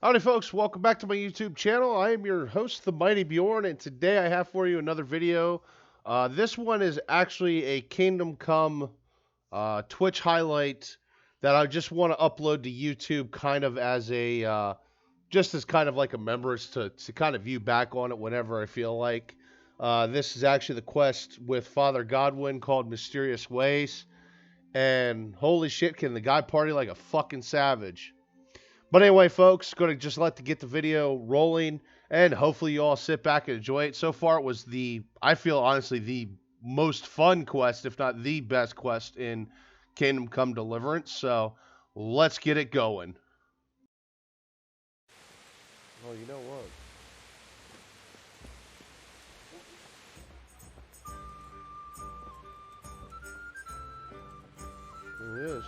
Howdy, folks. Welcome back to my YouTube channel. I am your host, the Mighty Bjorn, and today I have for you another video. This one is actually a Kingdom Come Twitch highlight that I just want to upload to YouTube kind of as a, just as kind of like a remembrance to kind of view back on it whenever I feel like. This is actually the quest with Father Godwin called Mysterious Ways. And holy shit, can the guy party like a fucking savage. But anyway, folks, going to just get the video rolling, and hopefully you all sit back and enjoy it. So far, it was I feel honestly, the most fun quest, if not the best quest in Kingdom Come Deliverance. So let's get it going. Oh, you know what? It is.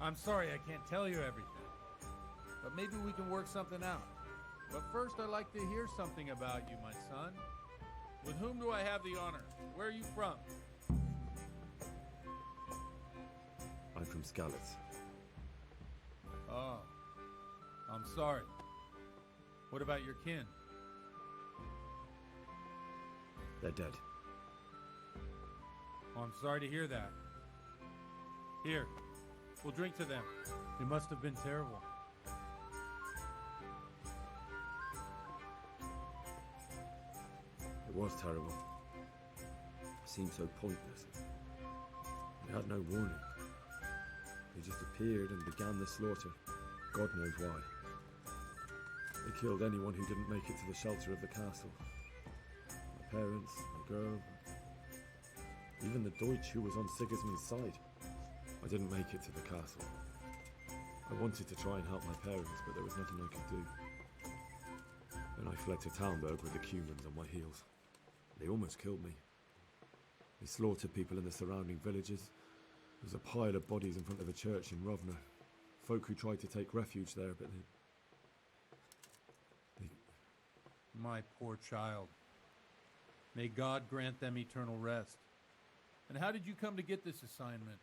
I'm sorry I can't tell you everything, but maybe we can work something out. But first, I'd like to hear something about you, my son. With whom do I have the honor? Where are you from? I'm from Skalitz. Oh, I'm sorry. What about your kin? They're dead. Oh, I'm sorry to hear that. Here, we'll drink to them. It must have been terrible. It was terrible. It seemed so pointless. They had no warning. They just appeared and began the slaughter. God knows why. They killed anyone who didn't make it to the shelter of the castle. My parents, my girl, even the Deutsch who was on Sigismund's side. I didn't make it to the castle. I wanted to try and help my parents, but there was nothing I could do. Then I fled to Talmberg with the Cumans on my heels. They almost killed me. They slaughtered people in the surrounding villages. There was a pile of bodies in front of a church in Rovna. Folk who tried to take refuge there, but they... My poor child. May God grant them eternal rest. And how did you come to get this assignment?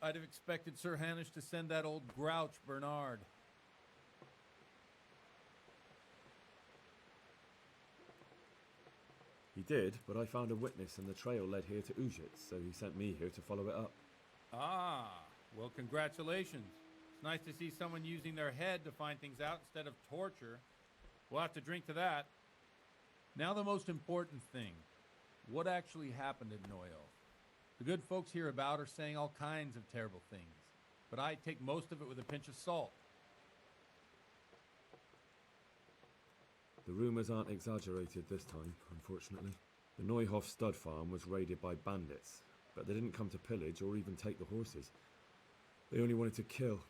I'd have expected Sir Hanish to send that old grouch, Bernard. He did, but I found a witness and the trail led here to Ujitz, so he sent me here to follow it up. Ah, well, congratulations. It's nice to see someone using their head to find things out instead of torture. We'll have to drink to that. Now the most important thing. What actually happened at Noyo? The good folks hereabout are saying all kinds of terrible things, but I take most of it with a pinch of salt. The rumours aren't exaggerated this time, unfortunately. The Neuhof stud farm was raided by bandits, but they didn't come to pillage or even take the horses. They only wanted to kill.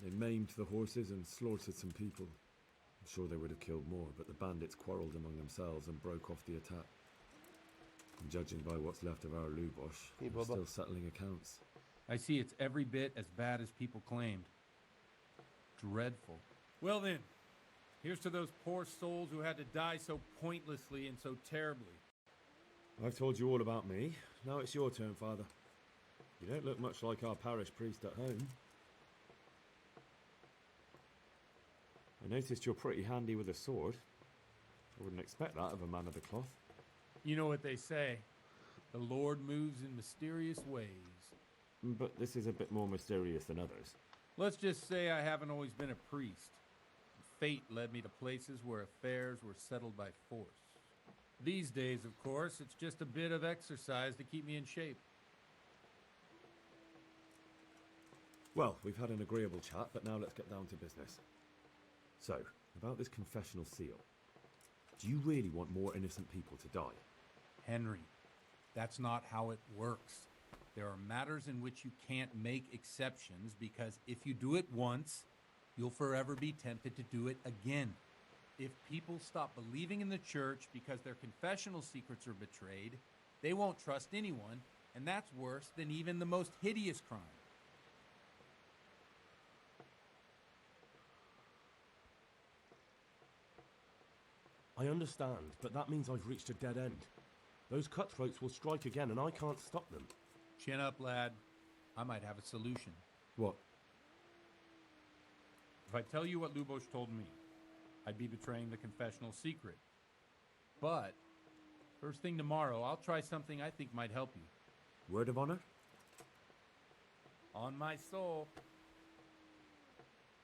They maimed the horses and slaughtered some people. I'm sure they would have killed more, but the bandits quarrelled among themselves and broke off the attack. And judging by what's left of our Lubosh, we're still settling accounts. I see it's every bit as bad as people claimed. Dreadful. Well then, here's to those poor souls who had to die so pointlessly and so terribly. I've told you all about me. Now it's your turn, Father. You don't look much like our parish priest at home. I noticed you're pretty handy with a sword. I wouldn't expect that of a man of the cloth. You know what they say. The Lord moves in mysterious ways. But this is a bit more mysterious than others. Let's just say I haven't always been a priest. Fate led me to places where affairs were settled by force. These days, of course, it's just a bit of exercise to keep me in shape. Well, we've had an agreeable chat, but now let's get down to business. So, about this confessional seal. Do you really want more innocent people to die? Henry, that's not how it works. There are matters in which you can't make exceptions because if you do it once, you'll forever be tempted to do it again. If people stop believing in the church because their confessional secrets are betrayed, they won't trust anyone, and that's worse than even the most hideous crime. I understand, but that means I've reached a dead end. Those cutthroats will strike again, and I can't stop them. Chin up, lad. I might have a solution. What? If I tell you what Lubosh told me, I'd be betraying the confessional secret. But, first thing tomorrow, I'll try something I think might help you. Word of honor? On my soul.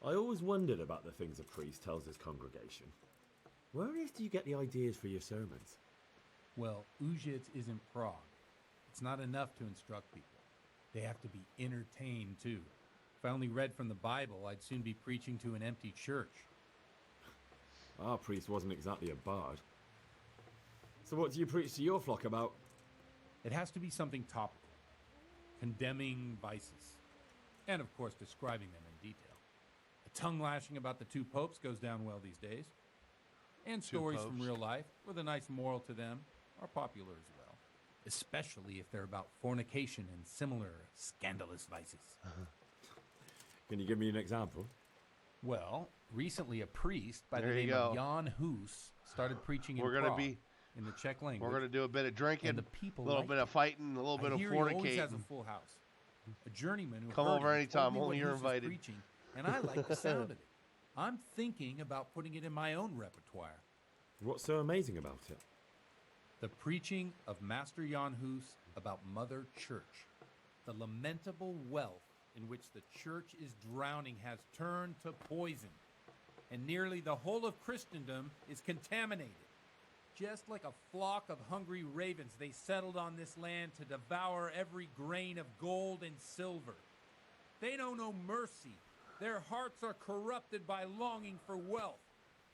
I always wondered about the things a priest tells his congregation. Where on earth do you get the ideas for your sermons? Well, Uzhitz isn't Prague. It's not enough to instruct people. They have to be entertained, too. If I only read from the Bible, I'd soon be preaching to an empty church. Our priest wasn't exactly a bard. So what do you preach to your flock about? It has to be something topical. Condemning vices. And, of course, describing them in detail. A tongue lashing about the two popes goes down well these days. And stories from real life, with a nice moral to them, are popular as well. Especially if they're about fornication and similar scandalous vices. Can you give me an example? Well, recently a priest by the name of Jan Hus started preaching in Prague, in the Czech language. We're going to do a bit of drinking, and the people a little bit of fighting, a little bit of He always has fornicating. a full house. A journeyman who Come heard over him anytime, told me only what you're Hus was invited. preaching, and I like the sound of it. I'm thinking about putting it in my own repertoire. What's so amazing about it? The preaching of Master Jan Hus about Mother Church. The lamentable wealth in which the church is drowning has turned to poison, and nearly the whole of Christendom is contaminated. Just like a flock of hungry ravens, they settled on this land to devour every grain of gold and silver. They know no mercy. Their hearts are corrupted by longing for wealth,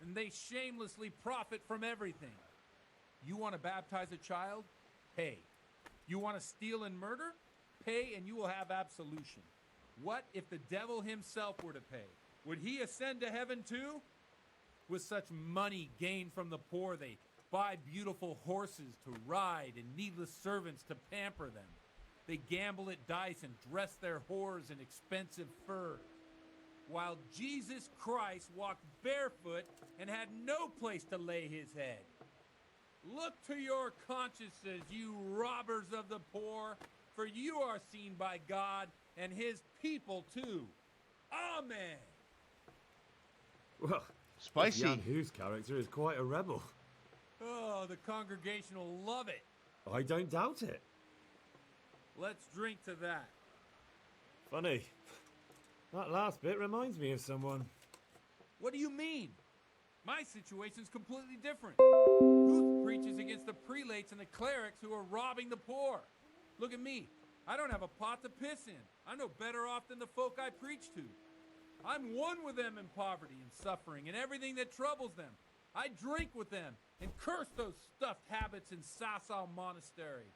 and they shamelessly profit from everything. You want to baptize a child? Pay. You want to steal and murder? Pay and you will have absolution. What if the devil himself were to pay? Would he ascend to heaven too? With such money gained from the poor, they buy beautiful horses to ride and needless servants to pamper them. They gamble at dice and dress their whores in expensive fur. While Jesus Christ walked barefoot and had no place to lay his head. Look to your consciences, you robbers of the poor, for you are seen by God and his people too. Amen. Well, Spicy. Jan Hus' character is quite a rebel. Oh, the congregation will love it. I don't doubt it. Let's drink to that. Funny. That last bit reminds me of someone. What do you mean? My situation's completely different. Ruth preaches against the prelates and the clerics who are robbing the poor. Look at me. I don't have a pot to piss in. I'm no better off than the folk I preach to. I'm one with them in poverty and suffering and everything that troubles them. I drink with them and curse those stuffed habits in Sasau Monastery.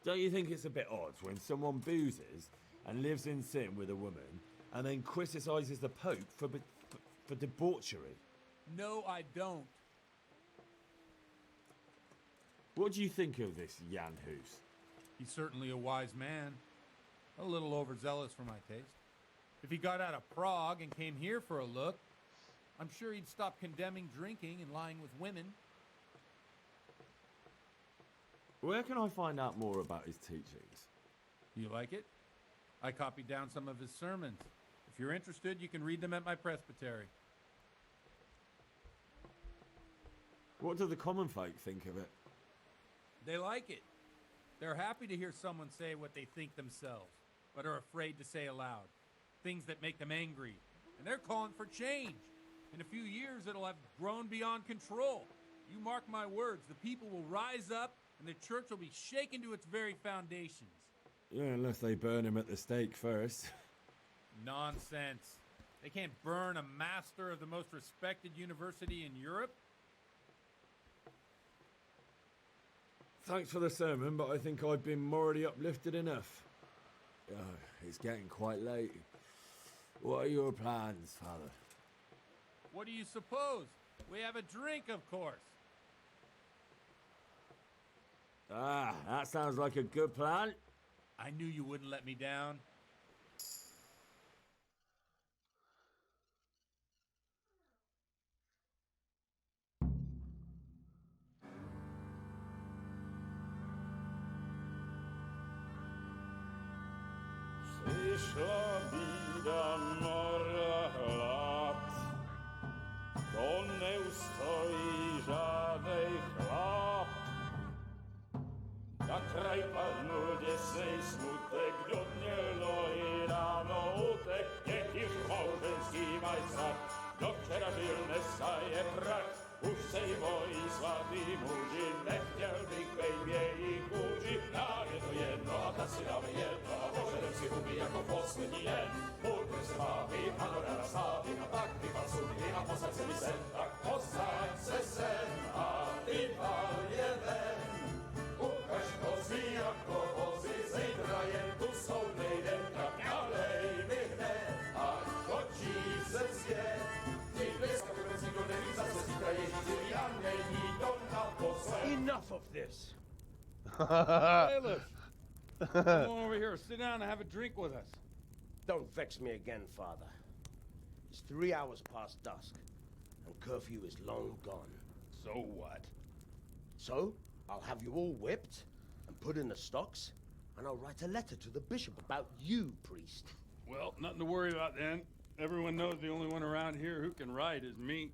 Don't you think it's a bit odd when someone boozes and lives in sin with a woman and then criticises the Pope for debauchery? No, I don't. What do you think of this Jan Hus? He's certainly a wise man. A little overzealous for my taste. If he got out of Prague and came here for a look, I'm sure he'd stop condemning drinking and lying with women. Where can I find out more about his teachings? You like it? I copied down some of his sermons. If you're interested, you can read them at my presbytery. What do the common folk think of it? They like it. They're happy to hear someone say what they think themselves, but are afraid to say aloud. Things that make them angry. And they're calling for change. In a few years, it'll have grown beyond control. You mark my words, the people will rise up and the church will be shaken to its very foundations. Yeah, unless they burn him at the stake first. Nonsense. They can't burn a master of the most respected university in Europe. Thanks for the sermon, but I think I've been morally uplifted enough. Oh, it's getting quite late. What are your plans, Father? What do you suppose? We have a drink, of course. Ah, that sounds like a good plan. I knew you wouldn't let me down. Przyszła bida mora lat, to nie ustoi żadnej chlap. Na kraj padł dziesięć smutek, dodnielo i rano utek, jakiś małżeński majstak, do wczera żylne staje prach. Už sej bojí svatý muži, nechtěl bych bejbě jich kůži. Nám je to jedno a tak si dáme jedno a požerem si huby jako poslední den. Budeme se bavit a do rána stávy a tak vypal sudy a posaď se mi sem. Tak posaď se sem a vypal je ven. Ukaž kozy jako vozy, zítra jen tu jsou nejdem, tak nalej mi hned a točí se svět. Enough of this! Bailiff, come over here, sit down and have a drink with us. Don't vex me again, Father. It's 3 hours past dusk, and curfew is long gone. So what? So, I'll have you all whipped and put in the stocks, and I'll write a letter to the bishop about you, priest. Well, nothing to worry about then. Everyone knows the only one around here who can write is me.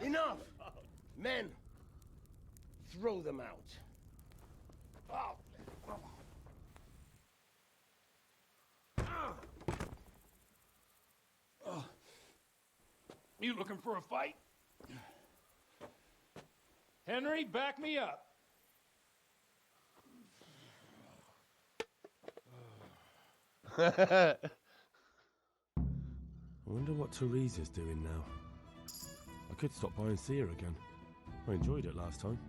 Enough! Men, throw them out. You looking for a fight? Henry, back me up. I wonder what Teresa's doing now. I could stop by and see her again. I enjoyed it last time.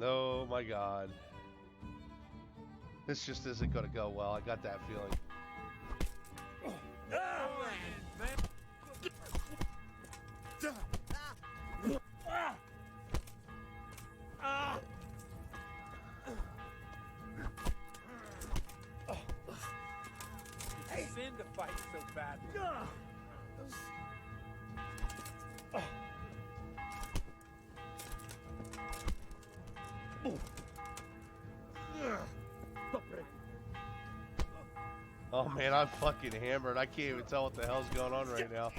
Oh my god. This just isn't gonna go well. I got that feeling. It's a sin to fight so badly. Oh man, I'm fucking hammered. I can't even tell what the hell's going on right now.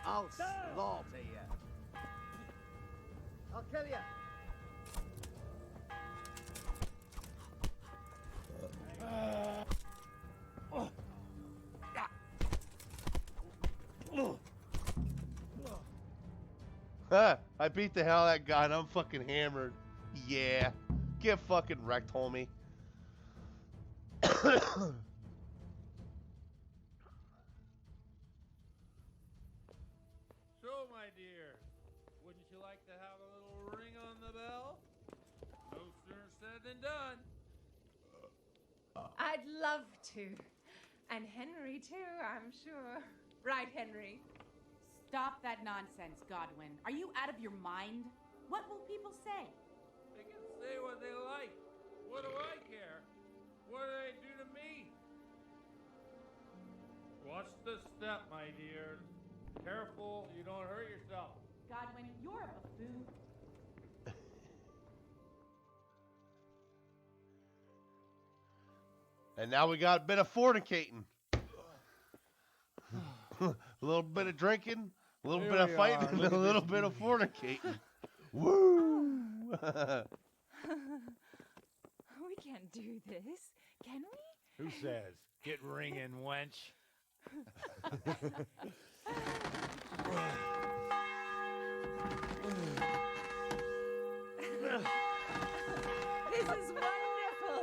I'll slaughter you. I'll kill you. I beat the hell out of that guy and I'm fucking hammered. Yeah. Get fucking wrecked, homie. So, my dear, wouldn't you like to have a little ring on the bell? No sooner said than done. I'd love to. And Henry, too, I'm sure. Right, Henry? Stop that nonsense, Godwin. Are you out of your mind? What will people say? They can say what they like. What do I care? What do they do to me? Watch the step, my dear. Careful, you don't hurt yourself. Godwin, you're a buffoon. And now we got a bit of fornicating. A little bit of drinking, a little bit of fighting, and a little bit of fornicating. Woo! We can't do this, can we? Who says? Get ringing, wench. This is wonderful.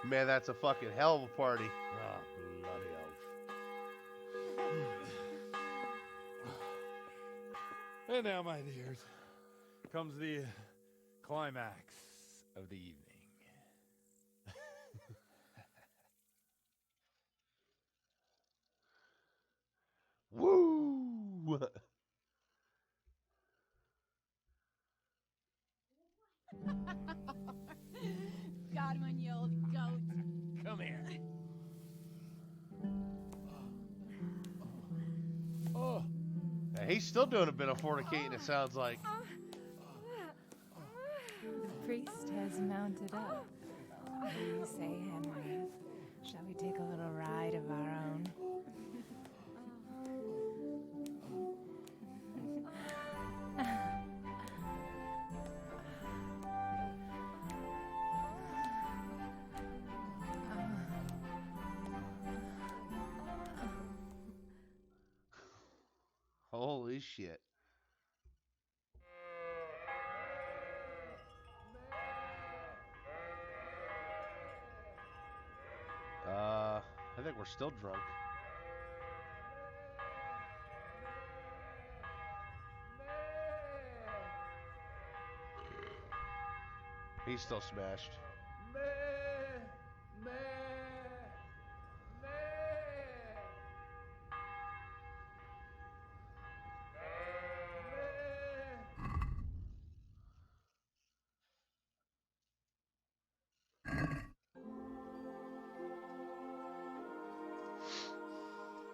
Man, that's a fucking hell of a party. Ah, bloody oath. And now, my dears, comes the climax of the evening. Woo! Godwin, you old goat. Come here. Yeah, he's still doing a bit of fornicating, it sounds like. The priest has mounted up. What do you say, Henry? Shall we take a little ride of our own? Holy shit. I think we're still drunk. He's still smashed.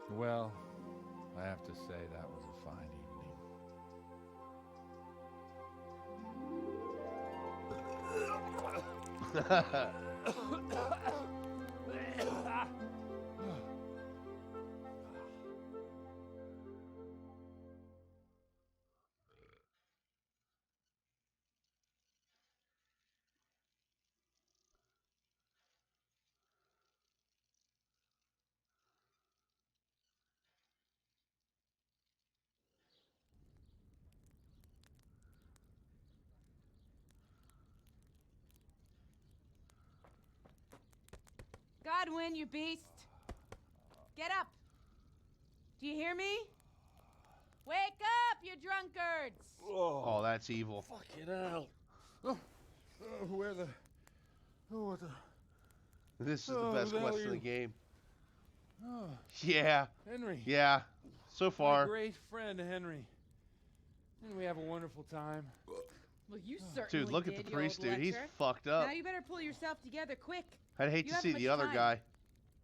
Well, I have to say that was a fine evening. Godwin, you beast. Get up. Do you hear me? Wake up, you drunkards. Oh, that's evil. Fucking hell. Where the... Oh, what the... This is the Oh, best who the hell quest are in the you? game. Oh, Yeah. Henry. Yeah. So My far. great friend, Henry. And we have a wonderful time. Well, you certainly Dude, look did, at the you priest, old dude. He's lecher. fucked up. Now you better pull yourself together quick. I'd hate You to haven't see much the other time. guy.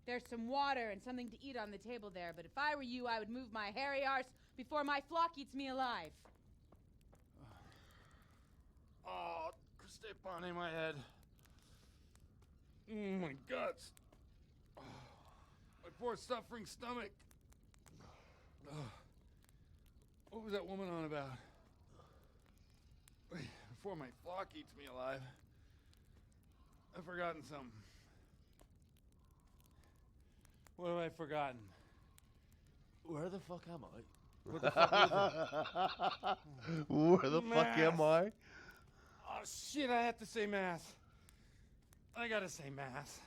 There's some water and something to eat on the table there, but if I were you, I would move my hairy arse before my flock eats me alive. Oh, step on in my head. My guts. Oh, my poor suffering stomach. Oh, what was that woman on about? Before my flock eats me alive. I've forgotten something. What have I forgotten? Where the fuck am I? What the fuck is it? Where the fuck am I? Oh shit, I have to say mass. I gotta say mass.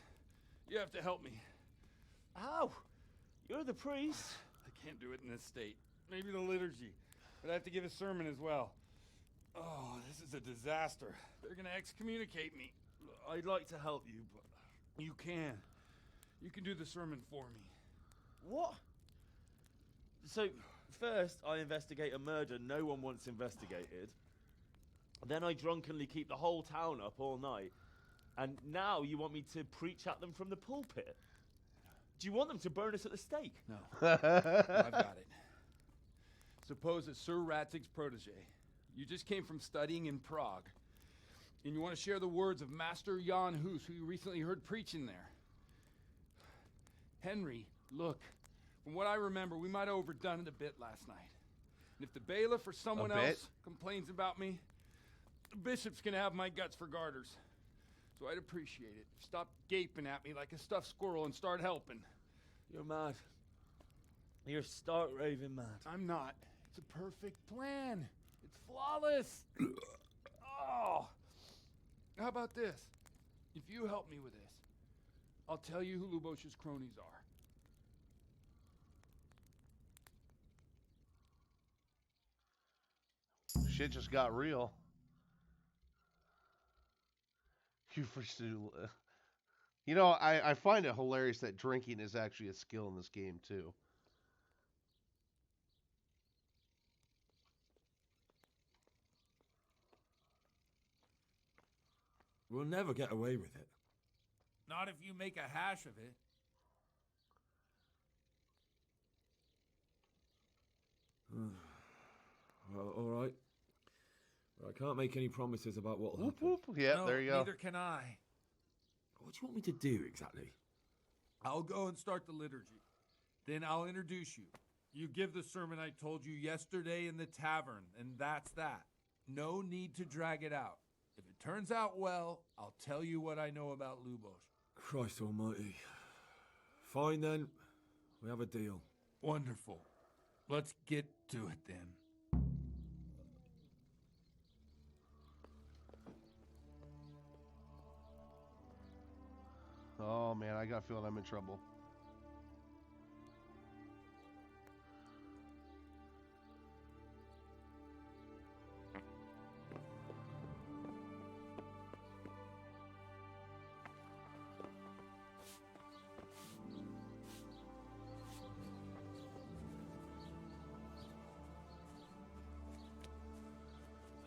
You have to help me. How? You're the priest. I can't do it in this state. Maybe the liturgy. But I have to give a sermon as well. Oh, this is a disaster. They're gonna excommunicate me. I'd like to help you, but... You can. You can do the sermon for me. What? So, first I investigate a murder no one wants investigated. Then I drunkenly keep the whole town up all night. And now you want me to preach at them from the pulpit? Do you want them to burn us at the stake? No. No, I've got it. Suppose that Sir Ratzig's protege. You just came from studying in Prague. And you want to share the words of Master Jan Hus, who you recently heard preaching there. Henry, look. From what I remember, we might have overdone it a bit last night. And if the bailiff or someone else complains about me, the bishop's gonna have my guts for garters. So I'd appreciate it. Stop gaping at me like a stuffed squirrel and start helping. You're mad. You're stark raving mad. I'm not. It's a perfect plan. It's flawless. Oh. How about this? If you help me with this, I'll tell you who Lubosh's cronies are. Shit just got real. You pursue. You know, I find it hilarious that drinking is actually a skill in this game too. We'll never get away with it. Not if you make a hash of it. Well, all right. But I can't make any promises about what'll Whoop, happen. whoop. Yeah, No, there you go. neither can I. What do you want me to do exactly? I'll go and start the liturgy. Then I'll introduce you. You give the sermon I told you yesterday in the tavern, and that's that. No need to drag it out. If it turns out well, I'll tell you what I know about Lubos. Christ almighty. Fine then. We have a deal. Wonderful. Let's get to it then. Oh man, I got a feeling I'm in trouble.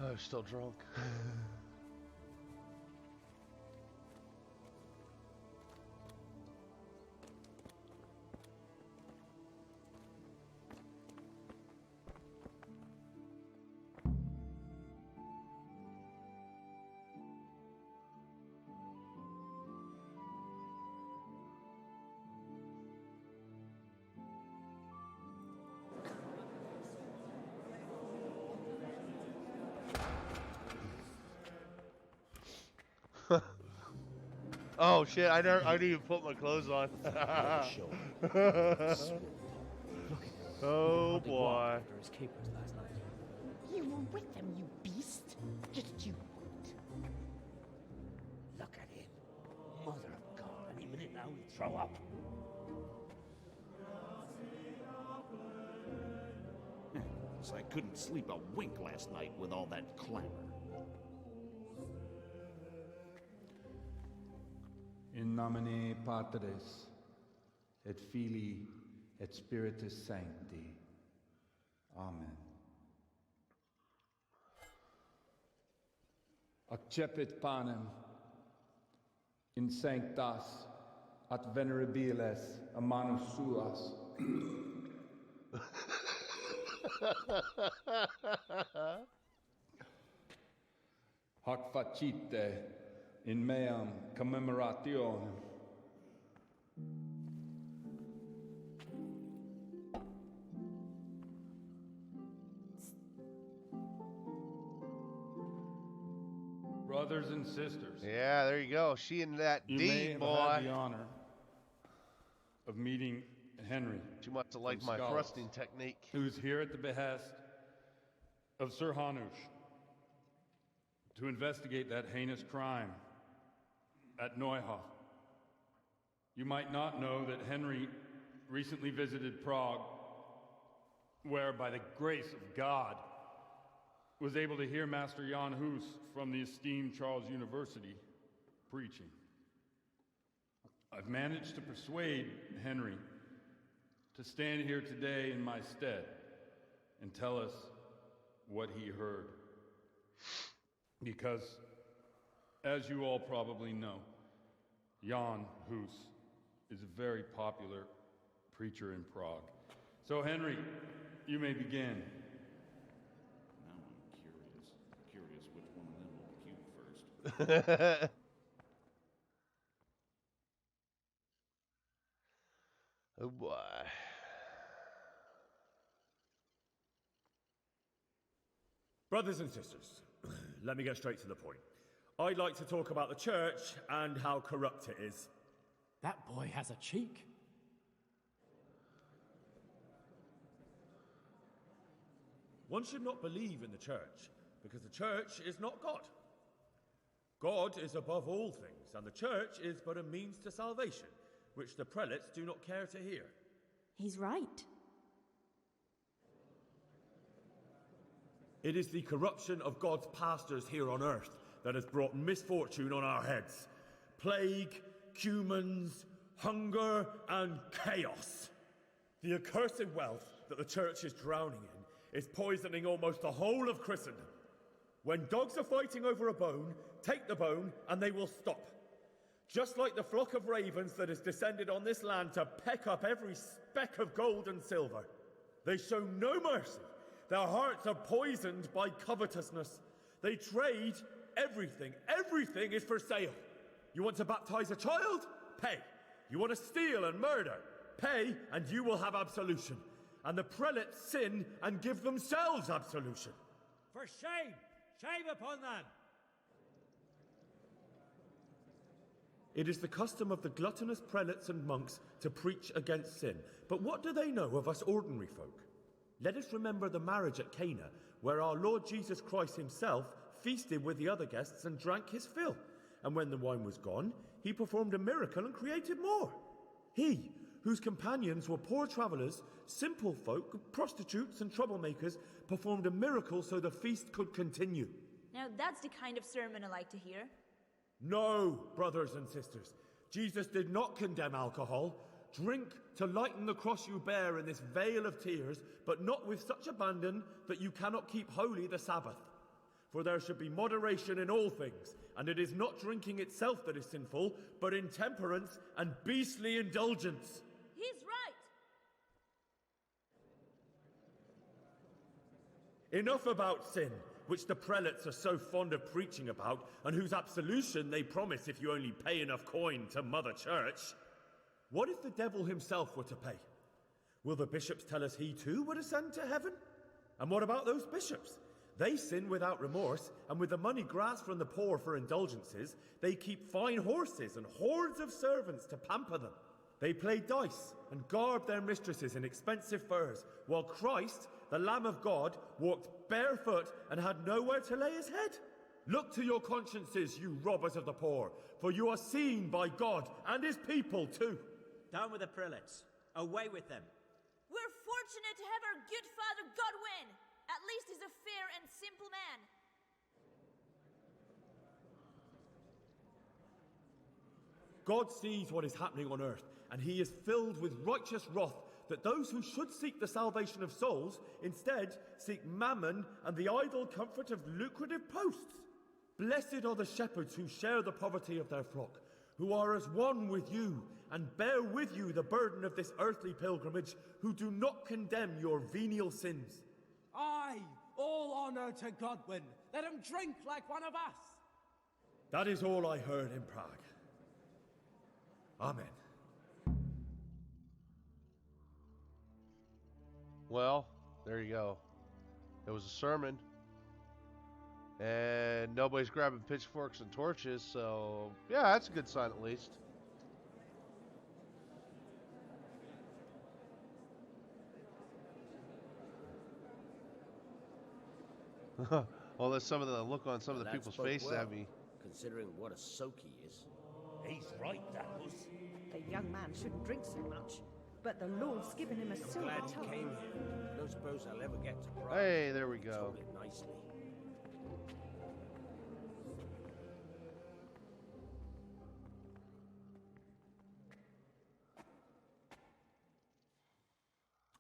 Oh, still drunk. Oh shit! I didn't even put my clothes on. Oh boy! You were with them, you beast. Just you wait. Look at him. Mother of God, any minute now he'll throw up. So I couldn't sleep a wink last night with all that clamor. In nomine Patris, et Filii, et Spiritus Sancti. Amen. Accepit panem in sanctas at venerabiles a manus suas. Hoc facite in meam commemorationem. Brothers and sisters, Yeah, there you go. She and that you may deed, have boy. had the honor of meeting Henry, She must have liked from my Scots, thrusting technique. who's here at the behest of Sir Hanush to investigate that heinous crime at Neuhof. You might not know that Henry recently visited Prague, where, by the grace of God, was able to hear Master Jan Hus from the esteemed Charles University preaching. I've managed to persuade Henry to stand here today in my stead and tell us what he heard. Because, as you all probably know, Jan Hus is a very popular preacher in Prague. So, Henry, you may begin. Now I'm curious which one of them will be cute first. Oh boy. Brothers and sisters, let me get straight to the point. I'd like to talk about the church and how corrupt it is. That boy has a cheek. One should not believe in the church, because the church is not God. God is above all things, and the church is but a means to salvation, which the prelates do not care to hear. He's right. It is the corruption of God's pastors here on earth that has brought misfortune on our heads. Plague, cumens, hunger, and chaos. The accursed wealth that the church is drowning in is poisoning almost the whole of Christendom. When dogs are fighting over a bone, take the bone and they will stop. Just like the flock of ravens that has descended on this land to peck up every speck of gold and silver. They show no mercy. Their hearts are poisoned by covetousness. They trade everything. Everything is for sale. You want to baptize a child? Pay. You want to steal and murder? Pay, and you will have absolution. And the prelates sin and give themselves absolution. For shame! Shame upon them! It is the custom of the gluttonous prelates and monks to preach against sin. But what do they know of us ordinary folk? Let us remember the marriage at Cana, where our Lord Jesus Christ himself feasted with the other guests and drank his fill. And when the wine was gone, he performed a miracle and created more. He, whose companions were poor travellers, simple folk, prostitutes and troublemakers, performed a miracle so the feast could continue. Now that's the kind of sermon I like to hear. No, brothers and sisters. Jesus did not condemn alcohol. Drink to lighten the cross you bear in this vale of tears, but not with such abandon that you cannot keep holy the Sabbath. For there should be moderation in all things, and it is not drinking itself that is sinful, but intemperance and beastly indulgence. He's right! Enough about sin, which the prelates are so fond of preaching about, and whose absolution they promise if you only pay enough coin to Mother Church. What if the devil himself were to pay? Will the bishops tell us he too would ascend to heaven? And what about those bishops? They sin without remorse, and with the money grasped from the poor for indulgences, they keep fine horses and hordes of servants to pamper them. They play dice and garb their mistresses in expensive furs, while Christ, the Lamb of God, walked barefoot and had nowhere to lay his head. Look to your consciences, you robbers of the poor, for you are seen by God and his people too. Down with the prelates. Away with them. We're fortunate to have our good father Godwin. At least he's a fair and simple man. God sees what is happening on earth, and he is filled with righteous wrath that those who should seek the salvation of souls instead seek mammon and the idle comfort of lucrative posts. Blessed are the shepherds who share the poverty of their flock, who are as one with you and bear with you the burden of this earthly pilgrimage, who do not condemn your venial sins. Aye, all honour to Godwin. Let him drink like one of us. That is all I heard in Prague. Amen. Well, there you go. It was a sermon. And nobody's grabbing pitchforks and torches, so yeah, that's a good sign at least. Well, there's some of the look on some of the people's faces at me. Considering what a soak he is. He's right, Dapples. The young man shouldn't drink so much, but the Lord's given him a silver Glad he tongue. came here. Don't suppose I'll ever get to Prague. Hey, there we go. Told it nicely.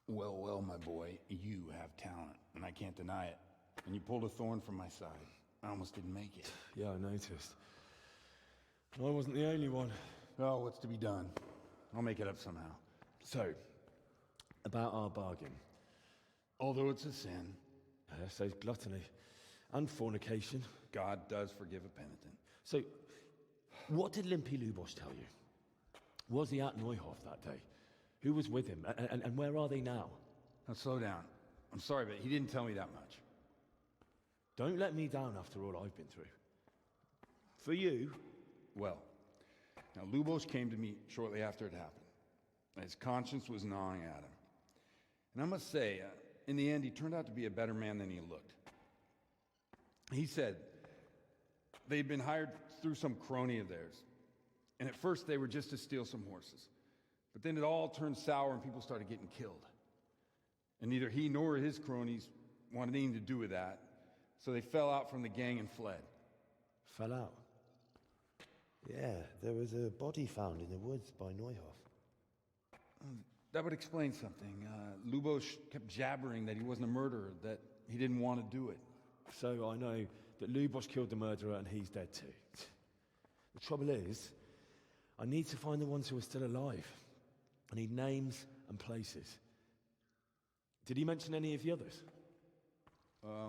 Well, well, my boy, you have talent, and I can't deny it. And you pulled a thorn from my side. I almost didn't make it. Yeah, I noticed. I wasn't the only one. Well, what's to be done? I'll make it up somehow. So, about our bargain. Although it's a sin. So gluttony and fornication. God does forgive a penitent. So, what did Limpy Lubos tell you? Was he at Neuhof that day? Who was with him? And where are they now? Now, slow down. I'm sorry, but he didn't tell me that much. Don't let me down after all I've been through. For you... Well, now Lubos came to me shortly after it happened. His conscience was gnawing at him. And I must say, in the end, he turned out to be a better man than he looked. He said they'd been hired through some crony of theirs. And at first they were just to steal some horses. But then it all turned sour and people started getting killed. And neither he nor his cronies wanted anything to do with that. So they fell out from the gang and fled. Fell out? Yeah, there was a body found in the woods by Neuhof. That would explain something. Lubos kept jabbering that he wasn't a murderer, that he didn't want to do it. So I know that Lubos killed the murderer and he's dead too. The trouble is, I need to find the ones who are still alive. I need names and places. Did he mention any of the others?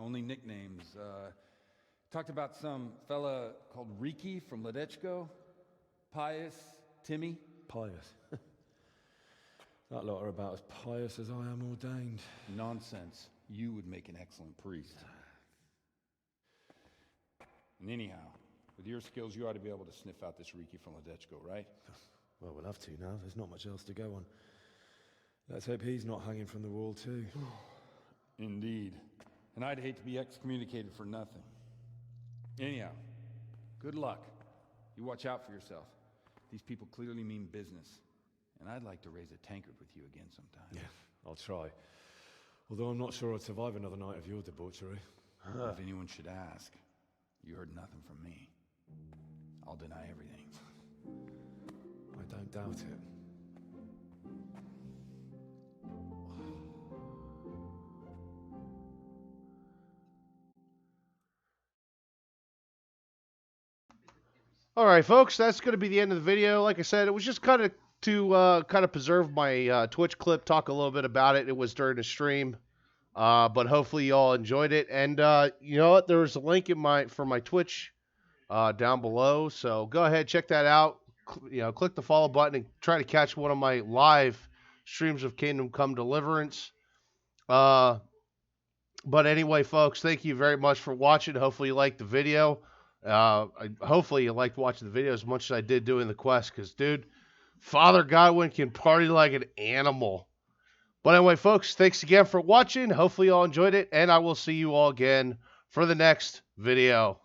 Only nicknames. Talked about some fella called Riki from Ledechko, Pius, Timmy. Pius. That lot are about as pious as I am ordained. Nonsense. You would make an excellent priest. And anyhow, with your skills, you ought to be able to sniff out this Riki from Ledechko, right? Well, we'll have to now. There's not much else to go on. Let's hope he's not hanging from the wall too. Indeed. And I'd hate to be excommunicated for nothing. Anyhow, good luck. You watch out for yourself. These people clearly mean business. And I'd like to raise a tankard with you again sometime. Yeah, I'll try. Although I'm not sure I'd survive another night of your debauchery. If anyone should ask, you heard nothing from me. I'll deny everything. I don't doubt it. All right, folks, that's going to be the end of the video. Like I said, it was just kind of to preserve my Twitch clip, talk a little bit about it. It was during the stream, but hopefully you all enjoyed it. And you know what? There's a link for my Twitch down below, so go ahead, check that out. Click the follow button and try to catch one of my live streams of Kingdom Come Deliverance. But anyway, folks, thank you very much for watching. Hopefully you liked the video. Hopefully you liked watching the video as much as I did doing the quest, because, dude, Father Godwin can party like an animal. But anyway, folks, thanks again for watching. Hopefully you all enjoyed it, and I will see you all again for the next video.